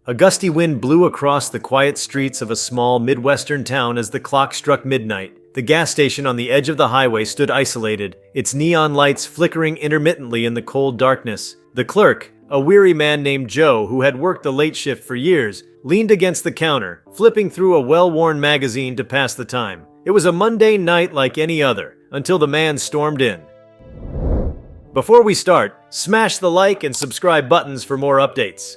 A gusty wind blew across the quiet streets of a small Midwestern town as the clock struck midnight. The gas station on the edge of the highway stood isolated, its neon lights flickering intermittently in the cold darkness. The clerk, a weary man named Joe who had worked the late shift for years, leaned against the counter, flipping through a well-worn magazine to pass the time. It was a mundane night like any other, until the man stormed in. Before we start, smash the like and subscribe buttons for more updates.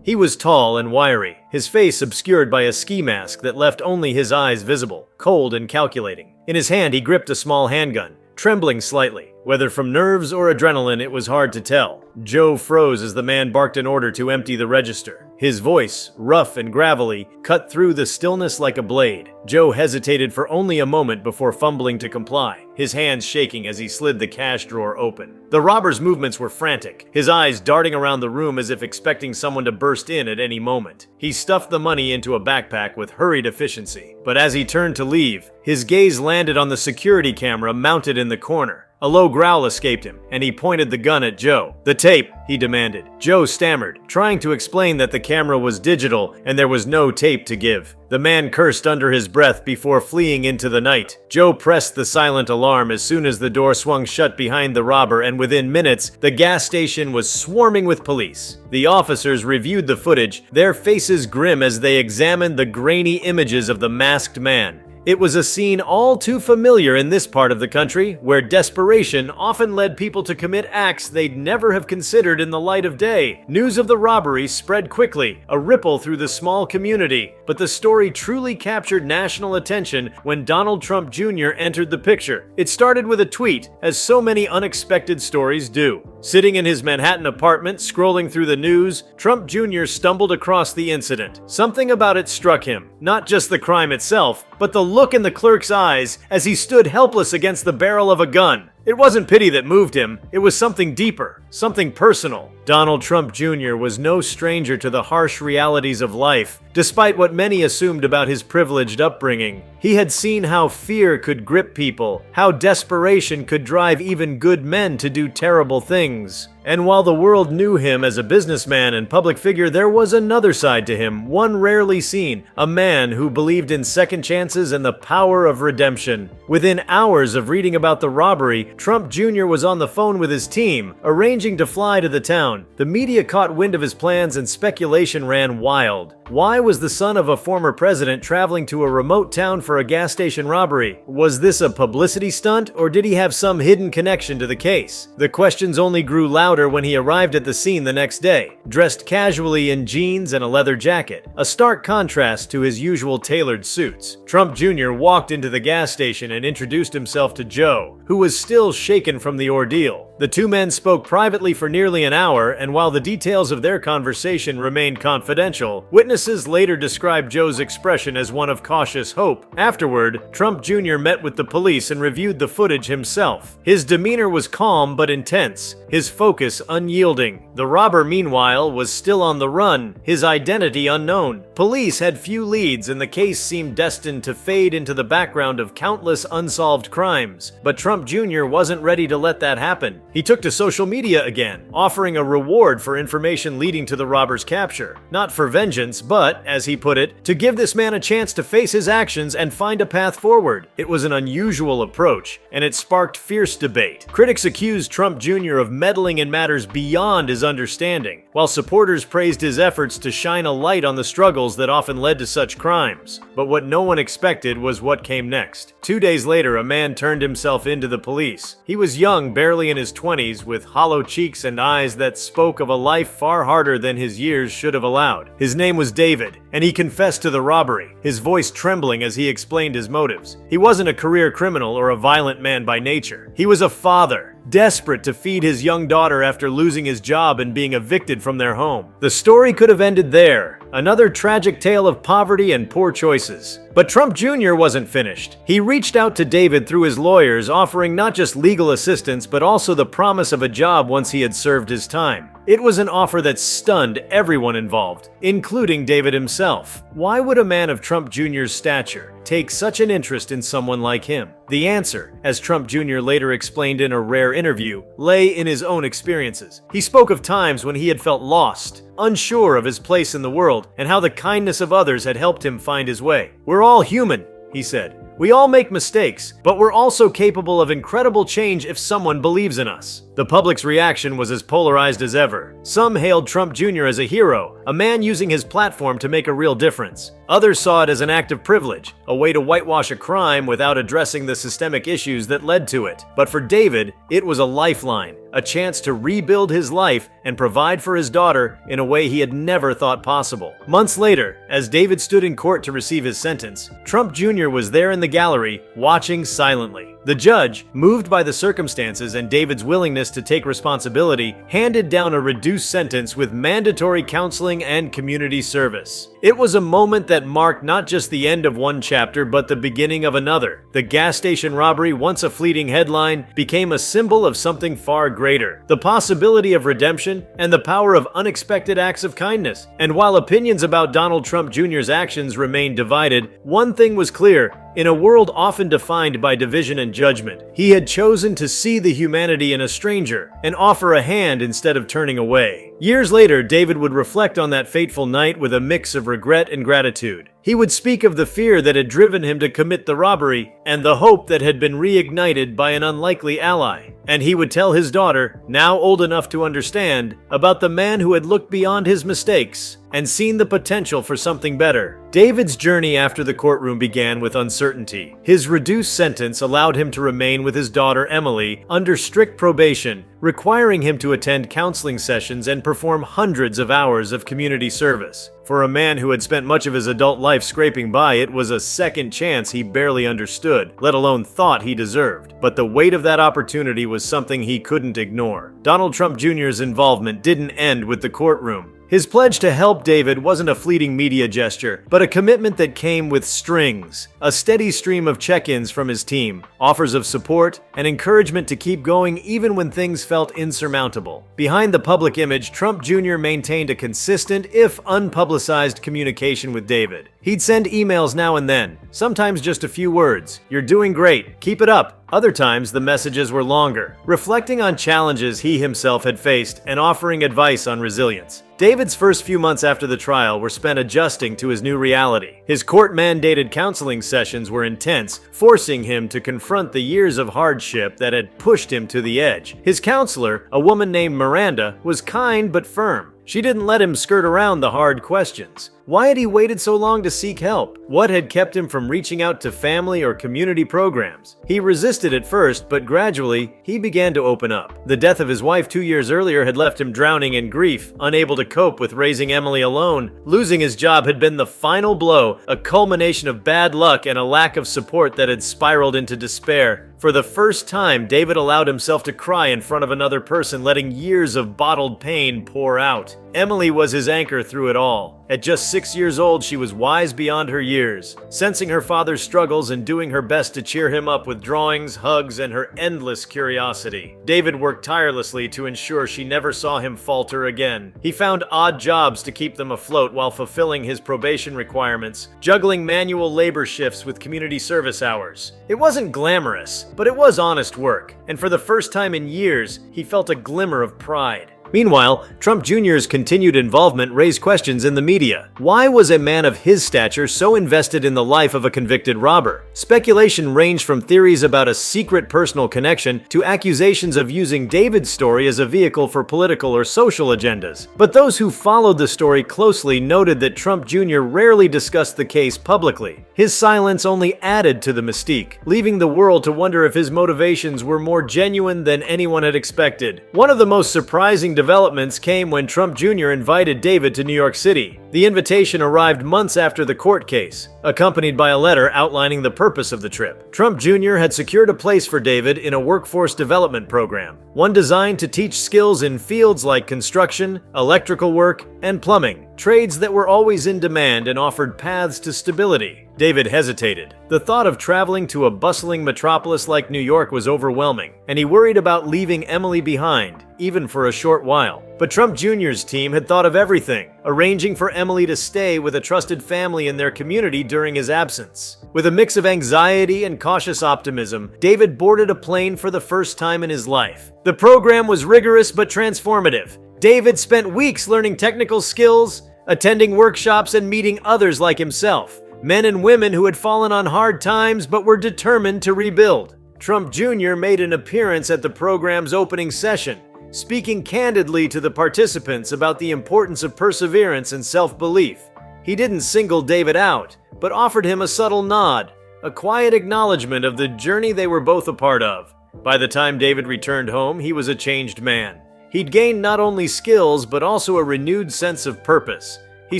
He was tall and wiry, his face obscured by a ski mask that left only his eyes visible, cold and calculating. In his hand he gripped a small handgun, trembling slightly. Whether from nerves or adrenaline, it was hard to tell. Joe froze as the man barked an order to empty the register. His voice, rough and gravelly, cut through the stillness like a blade. Joe hesitated for only a moment before fumbling to comply, his hands shaking as he slid the cash drawer open. The robber's movements were frantic, his eyes darting around the room as if expecting someone to burst in at any moment. He stuffed the money into a backpack with hurried efficiency, but as he turned to leave, his gaze landed on the security camera mounted in the corner. A low growl escaped him, and he pointed the gun at Joe. "The tape," he demanded. Joe stammered, trying to explain that the camera was digital and there was no tape to give. The man cursed under his breath before fleeing into the night. Joe pressed the silent alarm as soon as the door swung shut behind the robber, and within minutes, the gas station was swarming with police. The officers reviewed the footage, their faces grim as they examined the grainy images of the masked man. It was a scene all too familiar in this part of the country, where desperation often led people to commit acts they'd never have considered in the light of day. News of the robbery spread quickly, a ripple through the small community, but the story truly captured national attention when Donald Trump Jr. entered the picture. It started with a tweet, as so many unexpected stories do. Sitting in his Manhattan apartment, scrolling through the news, Trump Jr. stumbled across the incident. Something about it struck him, not just the crime itself, but the look in the clerk's eyes as he stood helpless against the barrel of a gun. It wasn't pity that moved him, it was something deeper, something personal. Donald Trump Jr. was no stranger to the harsh realities of life, despite what many assumed about his privileged upbringing. He had seen how fear could grip people, how desperation could drive even good men to do terrible things. And while the world knew him as a businessman and public figure, there was another side to him, one rarely seen, a man who believed in second chances and the power of redemption. Within hours of reading about the robbery, Trump Jr. was on the phone with his team, arranging to fly to the town. The media caught wind of his plans and speculation ran wild. Why was the son of a former president traveling to a remote town for a gas station robbery? Was this a publicity stunt, or did he have some hidden connection to the case? The questions only grew louder when he arrived at the scene the next day, dressed casually in jeans and a leather jacket, a stark contrast to his usual tailored suits. Trump Jr. walked into the gas station and introduced himself to Joe, who was still shaken from the ordeal. The two men spoke privately for nearly an hour, and while the details of their conversation remained confidential, witnesses later described Joe's expression as one of cautious hope. Afterward, Trump Jr. met with the police and reviewed the footage himself. His demeanor was calm but intense, his focus unyielding. The robber, meanwhile, was still on the run, his identity unknown. Police had few leads, and the case seemed destined to fade into the background of countless unsolved crimes. But Trump Jr. wasn't ready to let that happen. He took to social media again, offering a reward for information leading to the robber's capture. Not for vengeance, but, as he put it, to give this man a chance to face his actions and find a path forward. It was an unusual approach, and it sparked fierce debate. Critics accused Trump Jr. of meddling in matters beyond his understanding, while supporters praised his efforts to shine a light on the struggles that often led to such crimes. But what no one expected was what came next. 2 days later, a man turned himself into the police. He was young, barely in his 20s, with hollow cheeks and eyes that spoke of a life far harder than his years should have allowed. His name was David, and he confessed to the robbery, his voice trembling as he explained his motives. He wasn't a career criminal or a violent man by nature. He was a father, desperate to feed his young daughter after losing his job and being evicted from their home. The story could have ended there, another tragic tale of poverty and poor choices. But Trump Jr. wasn't finished. He reached out to David through his lawyers, offering not just legal assistance but also the promise of a job once he had served his time. It was an offer that stunned everyone involved, including David himself. Why would a man of Trump Jr.'s stature take such an interest in someone like him? The answer, as Trump Jr. later explained in a rare interview, lay in his own experiences. He spoke of times when he had felt lost, unsure of his place in the world, and how the kindness of others had helped him find his way. "We're all human," he said. "We all make mistakes, but we're also capable of incredible change if someone believes in us." The public's reaction was as polarized as ever. Some hailed Trump Jr. as a hero, a man using his platform to make a real difference. Others saw it as an act of privilege, a way to whitewash a crime without addressing the systemic issues that led to it. But for David, it was a lifeline, a chance to rebuild his life and provide for his daughter in a way he had never thought possible. Months later, as David stood in court to receive his sentence, Trump Jr. was there in the gallery, watching silently. The judge, moved by the circumstances and David's willingness to take responsibility, handed down a reduced sentence with mandatory counseling and community service. It was a moment that marked not just the end of one chapter, but the beginning of another. The gas station robbery, once a fleeting headline, became a symbol of something far greater: the possibility of redemption and the power of unexpected acts of kindness. And while opinions about Donald Trump Jr.'s actions remained divided, one thing was clear: in a world often defined by division and judgment, he had chosen to see the humanity in a stranger and offer a hand instead of turning away. Years later, David would reflect on that fateful night with a mix of regret and gratitude. He would speak of the fear that had driven him to commit the robbery and the hope that had been reignited by an unlikely ally. And he would tell his daughter, now old enough to understand, about the man who had looked beyond his mistakes and seen the potential for something better. David's journey after the courtroom began with uncertainty. His reduced sentence allowed him to remain with his daughter Emily under strict probation, requiring him to attend counseling sessions and perform hundreds of hours of community service. For a man who had spent much of his adult life scraping by, it was a second chance he barely understood, let alone thought he deserved. But the weight of that opportunity was something he couldn't ignore. Donald Trump Jr.'s involvement didn't end with the courtroom. His pledge to help David wasn't a fleeting media gesture, but a commitment that came with strings. A steady stream of check-ins from his team, offers of support, and encouragement to keep going even when things felt insurmountable. Behind the public image, Trump Jr. maintained a consistent, if unpublicized, communication with David. He'd send emails now and then, sometimes just a few words. "You're doing great. Keep it up." Other times, the messages were longer, reflecting on challenges he himself had faced and offering advice on resilience. David's first few months after the trial were spent adjusting to his new reality. His court-mandated counseling sessions were intense, forcing him to confront the years of hardship that had pushed him to the edge. His counselor, a woman named Miranda, was kind but firm. She didn't let him skirt around the hard questions. Why had he waited so long to seek help? What had kept him from reaching out to family or community programs? He resisted at first, but gradually, he began to open up. The death of his wife 2 years earlier had left him drowning in grief, unable to cope with raising Emily alone. Losing his job had been the final blow, a culmination of bad luck and a lack of support that had spiraled into despair. For the first time, David allowed himself to cry in front of another person, letting years of bottled pain pour out. Emily was his anchor through it all. At just 6 years old, she was wise beyond her years, sensing her father's struggles and doing her best to cheer him up with drawings, hugs, and her endless curiosity. David worked tirelessly to ensure she never saw him falter again. He found odd jobs to keep them afloat while fulfilling his probation requirements, juggling manual labor shifts with community service hours. It wasn't glamorous, but it was honest work, and for the first time in years, he felt a glimmer of pride. Meanwhile, Trump Jr.'s continued involvement raised questions in the media. Why was a man of his stature so invested in the life of a convicted robber? Speculation ranged from theories about a secret personal connection to accusations of using David's story as a vehicle for political or social agendas. But those who followed the story closely noted that Trump Jr. rarely discussed the case publicly. His silence only added to the mystique, leaving the world to wonder if his motivations were more genuine than anyone had expected. One of the most surprising developments came when Trump Jr. invited David to New York City. The invitation arrived months after the court case, accompanied by a letter outlining the purpose of the trip. Trump Jr. had secured a place for David in a workforce development program, one designed to teach skills in fields like construction, electrical work, and plumbing, trades that were always in demand and offered paths to stability. David hesitated. The thought of traveling to a bustling metropolis like New York was overwhelming, and he worried about leaving Emily behind, even for a short while. But Trump Jr.'s team had thought of everything, arranging for Emily to stay with a trusted family in their community during his absence. With a mix of anxiety and cautious optimism, David boarded a plane for the first time in his life. The program was rigorous but transformative. David spent weeks learning technical skills, attending workshops, and meeting others like himself, men and women who had fallen on hard times but were determined to rebuild. Trump Jr. made an appearance at the program's opening session, speaking candidly to the participants about the importance of perseverance and self-belief. He didn't single David out, but offered him a subtle nod, a quiet acknowledgement of the journey they were both a part of. By the time David returned home, he was a changed man. He'd gained not only skills, but also a renewed sense of purpose. He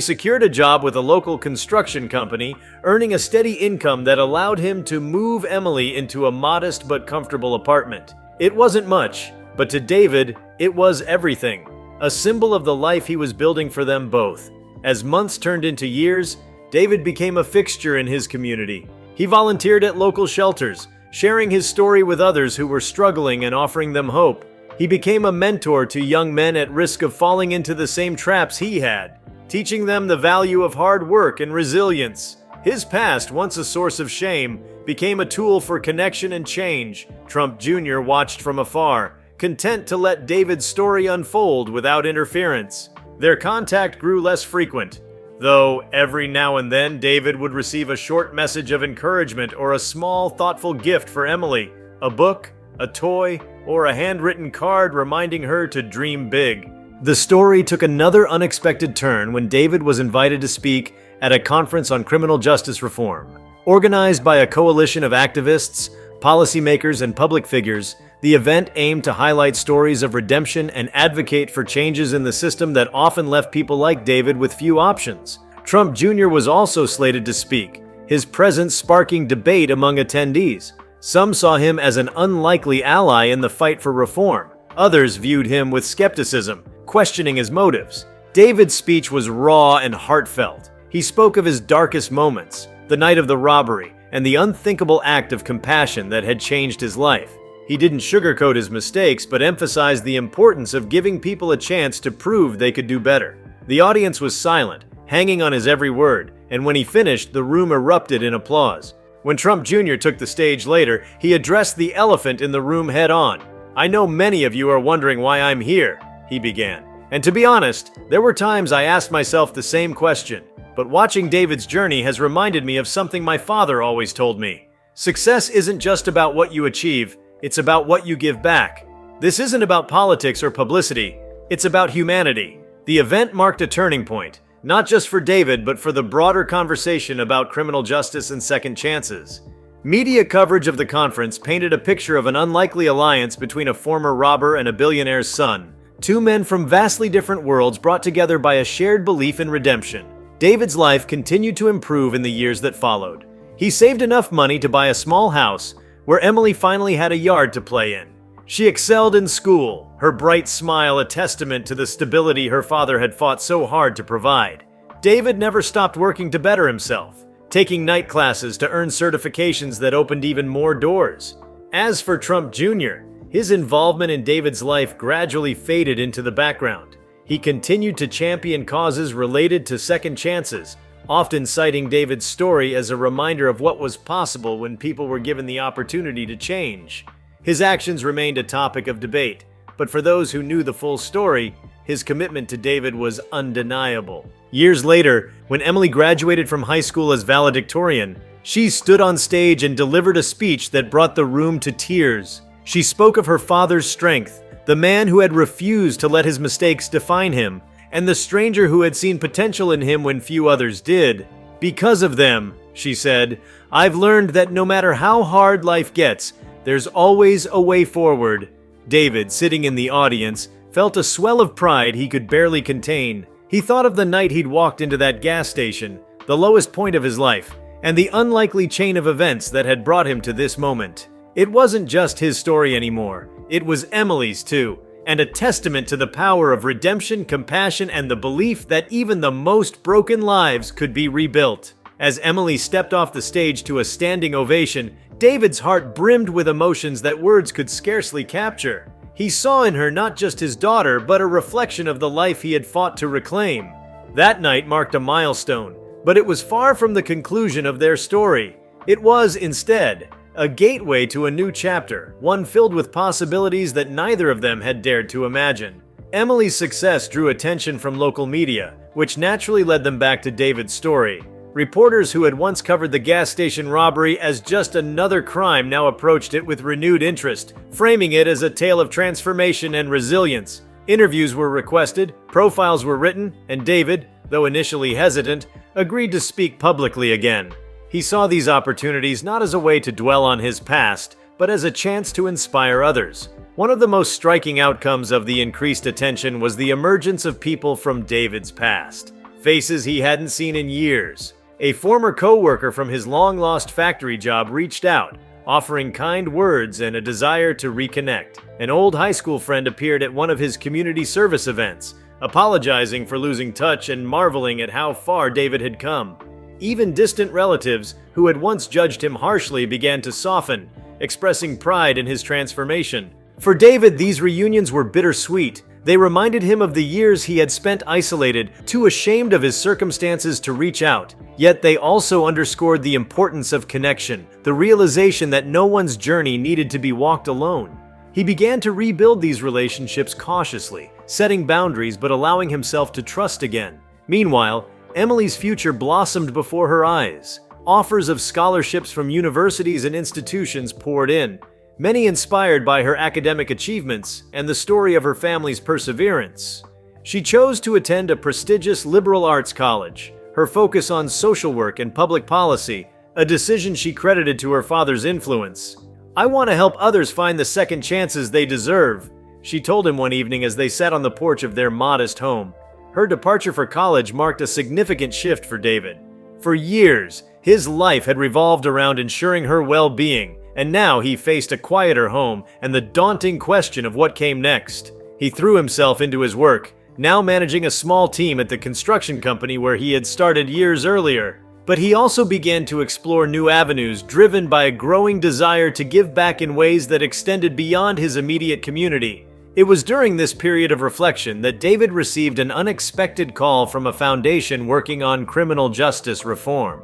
secured a job with a local construction company, earning a steady income that allowed him to move Emily into a modest but comfortable apartment. It wasn't much, but to David, it was everything, a symbol of the life he was building for them both. As months turned into years, David became a fixture in his community. He volunteered at local shelters, sharing his story with others who were struggling and offering them hope. He became a mentor to young men at risk of falling into the same traps he had, teaching them the value of hard work and resilience. His past, once a source of shame, became a tool for connection and change. Trump Jr. watched from afar, content to let David's story unfold without interference. Their contact grew less frequent, though every now and then David would receive a short message of encouragement or a small, thoughtful gift for Emily, a book, a toy, or a handwritten card reminding her to dream big. The story took another unexpected turn when David was invited to speak at a conference on criminal justice reform. Organized by a coalition of activists, policymakers, and public figures, the event aimed to highlight stories of redemption and advocate for changes in the system that often left people like David with few options. Trump Jr. was also slated to speak, his presence sparking debate among attendees. Some saw him as an unlikely ally in the fight for reform. Others viewed him with skepticism, questioning his motives. David's speech was raw and heartfelt. He spoke of his darkest moments, the night of the robbery, and the unthinkable act of compassion that had changed his life. He didn't sugarcoat his mistakes, but emphasized the importance of giving people a chance to prove they could do better. The audience was silent, hanging on his every word, and when he finished, the room erupted in applause. When Trump Jr. took the stage later, he addressed the elephant in the room head-on. "I know many of you are wondering why I'm here," he began. And to be honest, there were times I asked myself the same question. But watching David's journey has reminded me of something my father always told me. Success isn't just about what you achieve, it's about what you give back. This isn't about politics or publicity, it's about humanity. The event marked a turning point, not just for David, but for the broader conversation about criminal justice and second chances. Media coverage of the conference painted a picture of an unlikely alliance between a former robber and a billionaire's son. Two men from vastly different worlds brought together by a shared belief in redemption. David's life continued to improve in the years that followed. He saved enough money to buy a small house where Emily finally had a yard to play in. She excelled in school, her bright smile a testament to the stability her father had fought so hard to provide. David never stopped working to better himself, taking night classes to earn certifications that opened even more doors. As for Trump Jr., his involvement in David's life gradually faded into the background. He continued to champion causes related to second chances, often citing David's story as a reminder of what was possible when people were given the opportunity to change. His actions remained a topic of debate, but for those who knew the full story, his commitment to David was undeniable. Years later, when Emily graduated from high school as valedictorian, she stood on stage and delivered a speech that brought the room to tears. She spoke of her father's strength, the man who had refused to let his mistakes define him, and the stranger who had seen potential in him when few others did. "Because of them," she said, "I've learned that no matter how hard life gets, there's always a way forward." David, sitting in the audience, felt a swell of pride he could barely contain. He thought of the night he'd walked into that gas station, the lowest point of his life, and the unlikely chain of events that had brought him to this moment. It wasn't just his story anymore, it was Emily's too, and a testament to the power of redemption, compassion, and the belief that even the most broken lives could be rebuilt. As Emily stepped off the stage to a standing ovation, David's heart brimmed with emotions that words could scarcely capture. He saw in her not just his daughter, but a reflection of the life he had fought to reclaim. That night marked a milestone, but it was far from the conclusion of their story. It was, instead, a gateway to a new chapter, one filled with possibilities that neither of them had dared to imagine. Emily's success drew attention from local media, which naturally led them back to David's story. Reporters who had once covered the gas station robbery as just another crime now approached it with renewed interest, framing it as a tale of transformation and resilience. Interviews were requested, profiles were written, and David, though initially hesitant, agreed to speak publicly again. He saw these opportunities not as a way to dwell on his past, but as a chance to inspire others. One of the most striking outcomes of the increased attention was the emergence of people from David's past. Faces he hadn't seen in years. A former co-worker from his long-lost factory job reached out, offering kind words and a desire to reconnect. An old high school friend appeared at one of his community service events, apologizing for losing touch and marveling at how far David had come. Even distant relatives, who had once judged him harshly, began to soften, expressing pride in his transformation. For David, these reunions were bittersweet. They reminded him of the years he had spent isolated, too ashamed of his circumstances to reach out. Yet they also underscored the importance of connection, the realization that no one's journey needed to be walked alone. He began to rebuild these relationships cautiously, setting boundaries but allowing himself to trust again. Meanwhile, Emily's future blossomed before her eyes. Offers of scholarships from universities and institutions poured in, many inspired by her academic achievements and the story of her family's perseverance. She chose to attend a prestigious liberal arts college, her focus on social work and public policy, a decision she credited to her father's influence. "I want to help others find the second chances they deserve," she told him one evening as they sat on the porch of their modest home. Her departure for college marked a significant shift for David. For years, his life had revolved around ensuring her well-being, and now he faced a quieter home and the daunting question of what came next. He threw himself into his work, now managing a small team at the construction company where he had started years earlier. But he also began to explore new avenues, driven by a growing desire to give back in ways that extended beyond his immediate community. It was during this period of reflection that David received an unexpected call from a foundation working on criminal justice reform.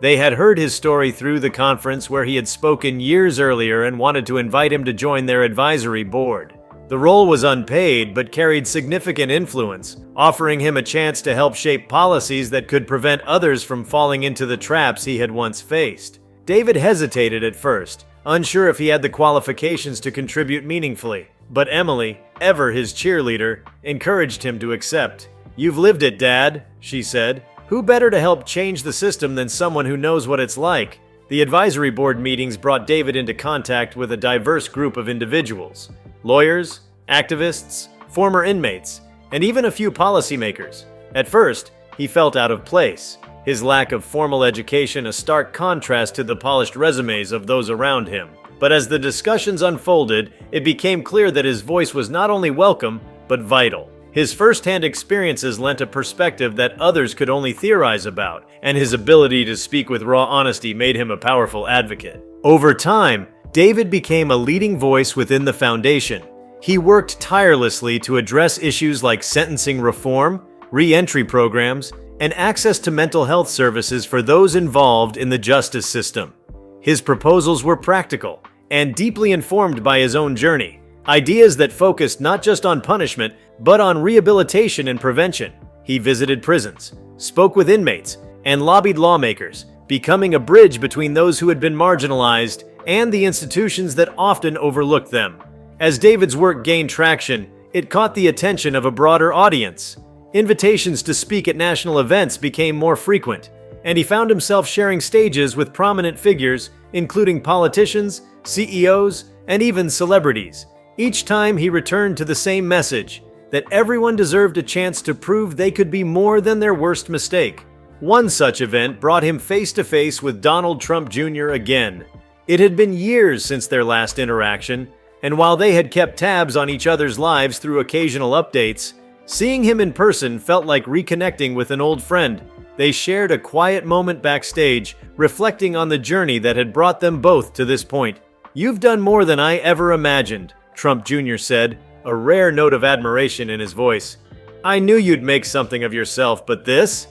They had heard his story through the conference where he had spoken years earlier and wanted to invite him to join their advisory board. The role was unpaid but carried significant influence, offering him a chance to help shape policies that could prevent others from falling into the traps he had once faced. David hesitated at first, unsure if he had the qualifications to contribute meaningfully. But Emily, ever his cheerleader, encouraged him to accept. "You've lived it, Dad," she said. "Who better to help change the system than someone who knows what it's like?" The advisory board meetings brought David into contact with a diverse group of individuals. Lawyers, activists, former inmates, and even a few policymakers. At first, he felt out of place, his lack of formal education a stark contrast to the polished resumes of those around him. But as the discussions unfolded, it became clear that his voice was not only welcome, but vital. His first-hand experiences lent a perspective that others could only theorize about, and his ability to speak with raw honesty made him a powerful advocate. Over time, David became a leading voice within the foundation. He worked tirelessly to address issues like sentencing reform, re-entry programs, and access to mental health services for those involved in the justice system. His proposals were practical and deeply informed by his own journey, ideas that focused not just on punishment, but on rehabilitation and prevention. He visited prisons, spoke with inmates, and lobbied lawmakers, becoming a bridge between those who had been marginalized and the institutions that often overlooked them. As David's work gained traction, it caught the attention of a broader audience. Invitations to speak at national events became more frequent, and he found himself sharing stages with prominent figures, including politicians, CEOs, and even celebrities. Each time he returned to the same message, that everyone deserved a chance to prove they could be more than their worst mistake. One such event brought him face to face with Donald Trump Jr. again. It had been years since their last interaction, and while they had kept tabs on each other's lives through occasional updates, seeing him in person felt like reconnecting with an old friend. They shared a quiet moment backstage, reflecting on the journey that had brought them both to this point. "You've done more than I ever imagined," Trump Jr. said, a rare note of admiration in his voice. "I knew you'd make something of yourself, but this?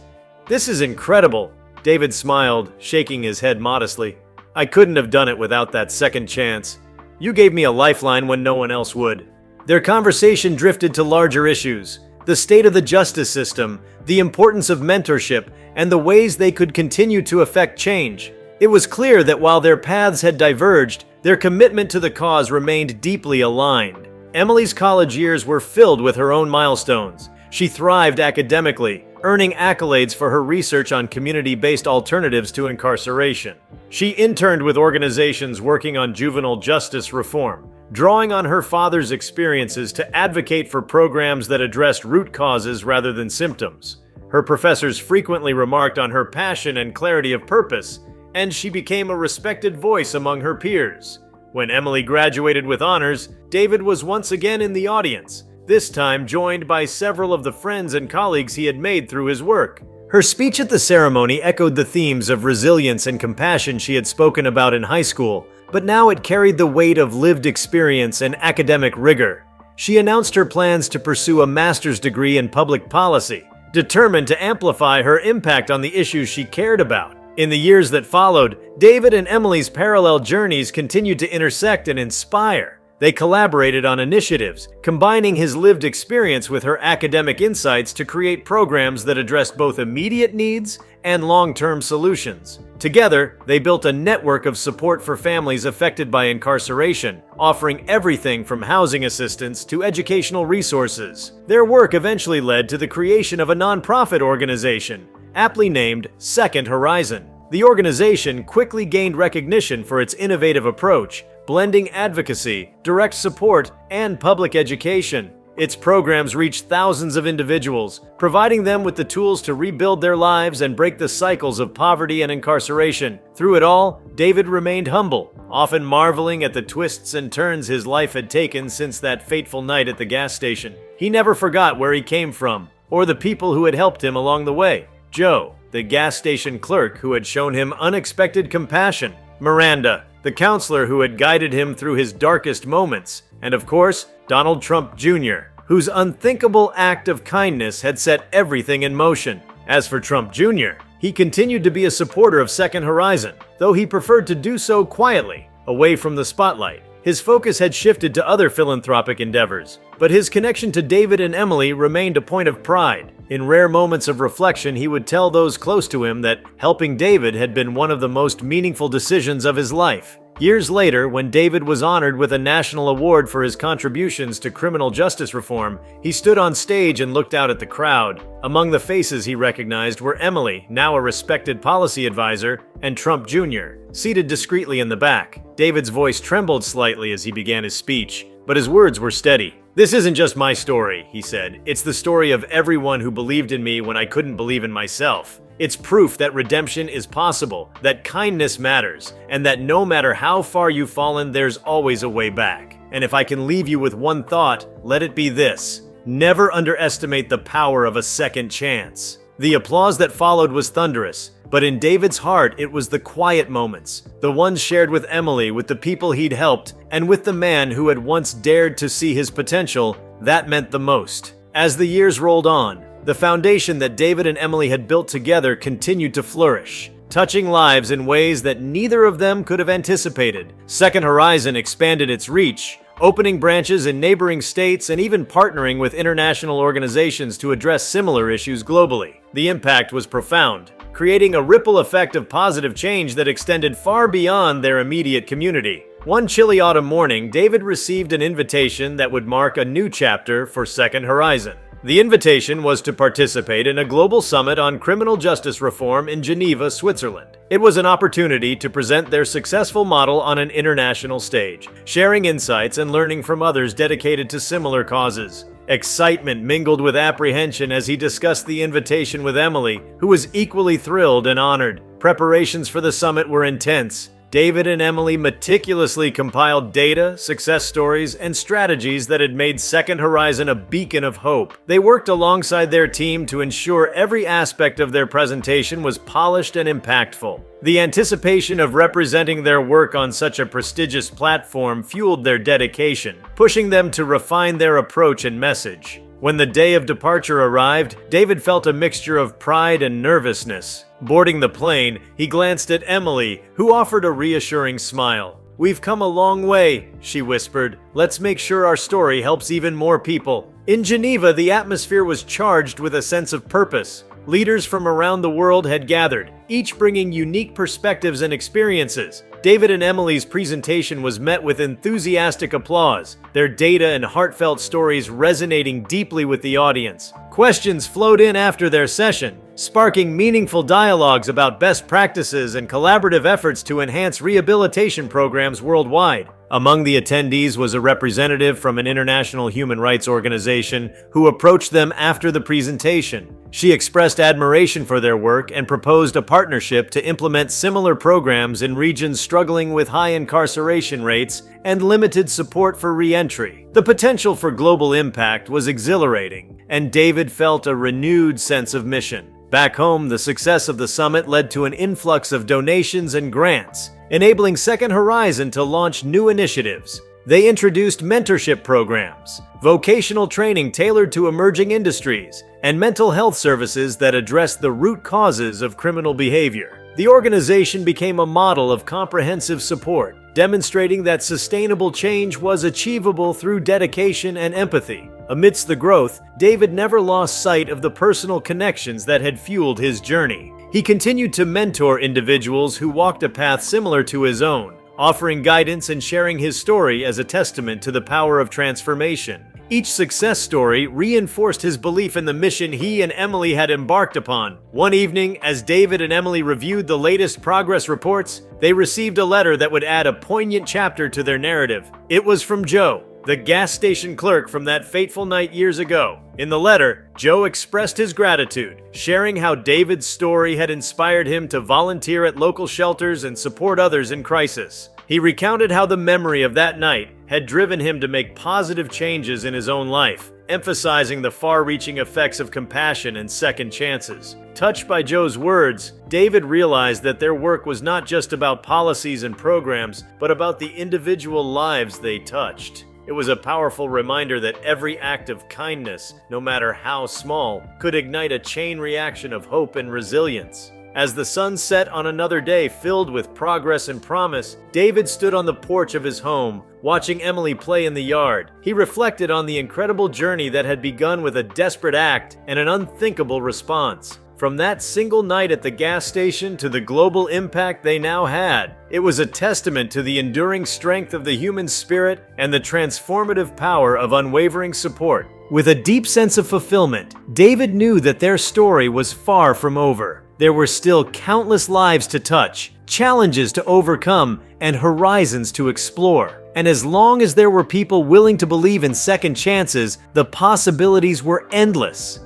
This is incredible." David smiled, shaking his head modestly. "I couldn't have done it without that second chance. You gave me a lifeline when no one else would." Their conversation drifted to larger issues: the state of the justice system, the importance of mentorship, and the ways they could continue to affect change. It was clear that while their paths had diverged, their commitment to the cause remained deeply aligned. Emily's college years were filled with her own milestones. She thrived academically, earning accolades for her research on community-based alternatives to incarceration. She interned with organizations working on juvenile justice reform, drawing on her father's experiences to advocate for programs that addressed root causes rather than symptoms. Her professors frequently remarked on her passion and clarity of purpose, and she became a respected voice among her peers. When Emily graduated with honors, David was once again in the audience, this time joined by several of the friends and colleagues he had made through his work. Her speech at the ceremony echoed the themes of resilience and compassion she had spoken about in high school, but now it carried the weight of lived experience and academic rigor. She announced her plans to pursue a master's degree in public policy, determined to amplify her impact on the issues she cared about. In the years that followed, David and Emily's parallel journeys continued to intersect and inspire. They collaborated on initiatives, combining his lived experience with her academic insights to create programs that addressed both immediate needs and long-term solutions. Together, they built a network of support for families affected by incarceration, offering everything from housing assistance to educational resources. Their work eventually led to the creation of a nonprofit organization, aptly named Second Horizon. The organization quickly gained recognition for its innovative approach, blending advocacy, direct support, and public education. Its programs reached thousands of individuals, providing them with the tools to rebuild their lives and break the cycles of poverty and incarceration. Through it all, David remained humble, often marveling at the twists and turns his life had taken since that fateful night at the gas station. He never forgot where he came from, or the people who had helped him along the way. Joe, the gas station clerk who had shown him unexpected compassion. Miranda, the counselor who had guided him through his darkest moments. And of course, Donald Trump Jr., whose unthinkable act of kindness had set everything in motion. As for Trump Jr., he continued to be a supporter of Second Horizon, though he preferred to do so quietly, away from the spotlight. His focus had shifted to other philanthropic endeavors, but his connection to David and Emily remained a point of pride. In rare moments of reflection, he would tell those close to him that helping David had been one of the most meaningful decisions of his life. Years later, when David was honored with a national award for his contributions to criminal justice reform, he stood on stage and looked out at the crowd. Among the faces he recognized were Emily, now a respected policy advisor, and Trump Jr., seated discreetly in the back. David's voice trembled slightly as he began his speech, but his words were steady. "This isn't just my story," he said. "It's the story of everyone who believed in me when I couldn't believe in myself. It's proof that redemption is possible, that kindness matters, and that no matter how far you've fallen, there's always a way back. And if I can leave you with one thought, let it be this: never underestimate the power of a second chance." The applause that followed was thunderous, but in David's heart it was the quiet moments, the ones shared with Emily, with the people he'd helped, and with the man who had once dared to see his potential, that meant the most. As the years rolled on, the foundation that David and Emily had built together continued to flourish, touching lives in ways that neither of them could have anticipated. Second Horizon expanded its reach, opening branches in neighboring states and even partnering with international organizations to address similar issues globally. The impact was profound, creating a ripple effect of positive change that extended far beyond their immediate community. One chilly autumn morning, David received an invitation that would mark a new chapter for Second Horizon. The invitation was to participate in a global summit on criminal justice reform in Geneva, Switzerland. It was an opportunity to present their successful model on an international stage, sharing insights and learning from others dedicated to similar causes. Excitement mingled with apprehension as he discussed the invitation with Emily, who was equally thrilled and honored. Preparations for the summit were intense, David and Emily meticulously compiled data, success stories, and strategies that had made Second Horizon a beacon of hope. They worked alongside their team to ensure every aspect of their presentation was polished and impactful. The anticipation of representing their work on such a prestigious platform fueled their dedication, pushing them to refine their approach and message. When the day of departure arrived, David felt a mixture of pride and nervousness. Boarding the plane, he glanced at Emily, who offered a reassuring smile. "We've come a long way," she whispered. "Let's make sure our story helps even more people." In Geneva, the atmosphere was charged with a sense of purpose. Leaders from around the world had gathered, each bringing unique perspectives and experiences. David and Emily's presentation was met with enthusiastic applause, their data and heartfelt stories resonating deeply with the audience. Questions flowed in after their session, sparking meaningful dialogues about best practices and collaborative efforts to enhance rehabilitation programs worldwide. Among the attendees was a representative from an international human rights organization who approached them after the presentation. She expressed admiration for their work and proposed a partnership to implement similar programs in regions struggling with high incarceration rates and limited support for re-entry. The potential for global impact was exhilarating, and David felt a renewed sense of mission. Back home, the success of the summit led to an influx of donations and grants, enabling Second Horizon to launch new initiatives. They introduced mentorship programs, vocational training tailored to emerging industries, and mental health services that addressed the root causes of criminal behavior. The organization became a model of comprehensive support, demonstrating that sustainable change was achievable through dedication and empathy. Amidst the growth, David never lost sight of the personal connections that had fueled his journey. He continued to mentor individuals who walked a path similar to his own, offering guidance and sharing his story as a testament to the power of transformation. Each success story reinforced his belief in the mission he and Emily had embarked upon. One evening, as David and Emily reviewed the latest progress reports, they received a letter that would add a poignant chapter to their narrative. It was from Joe, the gas station clerk from that fateful night years ago. In the letter, Joe expressed his gratitude, sharing how David's story had inspired him to volunteer at local shelters and support others in crisis. He recounted how the memory of that night had driven him to make positive changes in his own life, emphasizing the far-reaching effects of compassion and second chances. Touched by Joe's words, David realized that their work was not just about policies and programs, but about the individual lives they touched. It was a powerful reminder that every act of kindness, no matter how small, could ignite a chain reaction of hope and resilience. As the sun set on another day filled with progress and promise, David stood on the porch of his home, watching Emily play in the yard. He reflected on the incredible journey that had begun with a desperate act and an unthinkable response. From that single night at the gas station to the global impact they now had, it was a testament to the enduring strength of the human spirit and the transformative power of unwavering support. With a deep sense of fulfillment, David knew that their story was far from over. There were still countless lives to touch, challenges to overcome, and horizons to explore. And as long as there were people willing to believe in second chances, the possibilities were endless.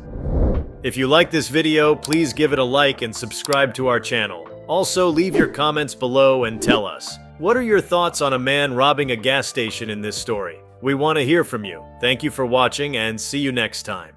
If you like this video, please give it a like and subscribe to our channel. Also, leave your comments below and tell us, what are your thoughts on a man robbing a gas station in this story? We want to hear from you. Thank you for watching and see you next time.